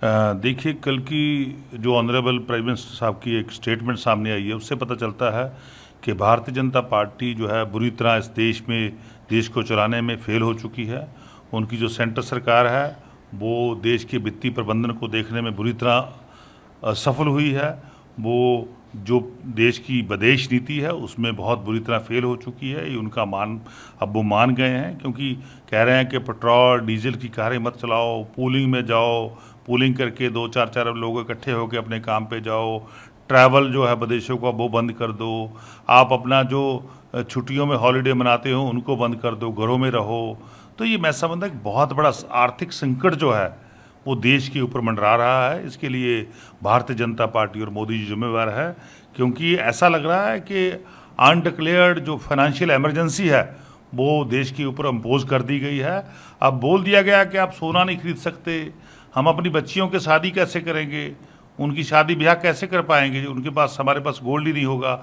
देखिए, कल की जो ऑनरेबल प्राइम मिनिस्टर साहब की एक स्टेटमेंट सामने आई है, उससे पता चलता है कि भारतीय जनता पार्टी जो है बुरी तरह इस देश को चलाने में फेल हो चुकी है। उनकी जो सेंटर सरकार है वो देश के वित्तीय प्रबंधन को देखने में बुरी तरह असफल हुई है। वो जो देश की विदेश नीति है उसमें बहुत बुरी तरह फेल हो चुकी है। ये उनका अब वो मान गए हैं, क्योंकि कह रहे हैं कि पेट्रोल डीजल की कारें मत चलाओ, पूलिंग में जाओ, पूलिंग करके 2-4 लोग इकट्ठे होकर अपने काम पे जाओ, ट्रैवल जो है विदेशों का वो बंद कर दो, आप अपना जो छुट्टियों में हॉलीडे मनाते हो उनको बंद कर दो, घरों में रहो। तो ये मैं समझता कि बहुत बड़ा आर्थिक संकट जो है वो देश के ऊपर मंडरा रहा है। इसके लिए भारतीय जनता पार्टी और मोदी जी जिम्मेवार है, क्योंकि ऐसा लग रहा है कि अनडिक्लेयर्ड जो फाइनेंशियल इमरजेंसी है वो देश के ऊपर इम्पोज कर दी गई है। अब बोल दिया गया कि आप सोना नहीं खरीद सकते, हम अपनी बच्चियों की शादी कैसे करेंगे, उनकी शादी ब्याह कैसे कर पाएंगे, उनके पास हमारे पास गोल्ड ही नहीं होगा।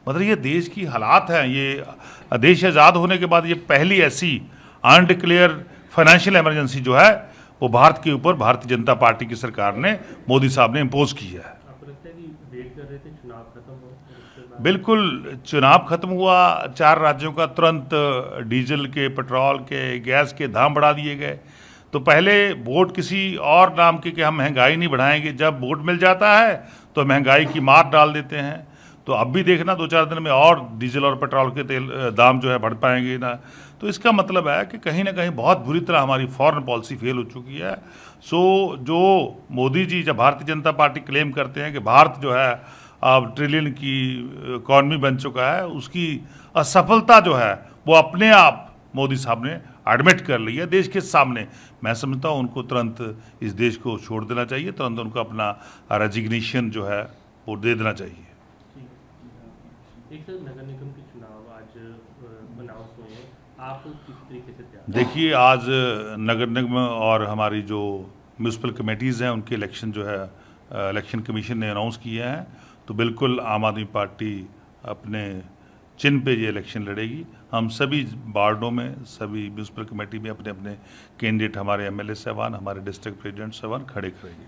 मतलब ये देश की हालात हैं। ये देश आज़ाद होने के बाद ये पहली ऐसी अनडिक्लेयर फाइनेंशियल इमरजेंसी जो है वो भारत के ऊपर भारतीय जनता पार्टी की सरकार ने, मोदी साहब ने इम्पोज की है। आपको लगता है कि वेट कर रहे थे चुनाव खत्म हो? बिल्कुल, चुनाव खत्म हुआ, 4 राज्यों का तुरंत डीजल के, पेट्रोल के, गैस के दाम बढ़ा दिए गए। तो पहले वोट किसी और नाम के कि हम महंगाई नहीं बढ़ाएंगे, जब वोट मिल जाता है तो महंगाई की मार डाल देते हैं। तो अब भी देखना 2-4 दिन में और डीजल और पेट्रोल के तेल दाम जो है बढ़ पाएंगे ना। तो इसका मतलब है कि कहीं ना कहीं बहुत बुरी तरह हमारी फॉरेन पॉलिसी फेल हो चुकी है। सो जो मोदी जी, जब भारतीय जनता पार्टी क्लेम करते हैं कि भारत जो है अब ट्रिलियन की इकॉनमी बन चुका है, उसकी असफलता जो है वो अपने आप मोदी साहब ने एडमिट कर ली है देश के सामने। मैं समझता हूँ उनको तुरंत इस देश को छोड़ देना चाहिए, तुरंत उनको अपना रेजिग्नेशन जो है वो दे देना चाहिए। एक सर, नगर निगम के चुनाव आज अनाउंस हुए हैं, आप किस तरीके से तैयार? देखिए, आज नगर निगम और हमारी जो म्यूनसिपल कमेटीज़ हैं उनके इलेक्शन जो है इलेक्शन कमीशन ने अनाउंस किए हैं। तो बिल्कुल आम आदमी पार्टी अपने चिन्ह पे ये इलेक्शन लड़ेगी। हम सभी वार्डों में, सभी म्यूनसिपल कमेटी में अपने अपने कैंडिडेट, हमारे एमएलए साहबान, हमारे डिस्ट्रिक्ट प्रेसिडेंट साहबान खड़े करेंगे।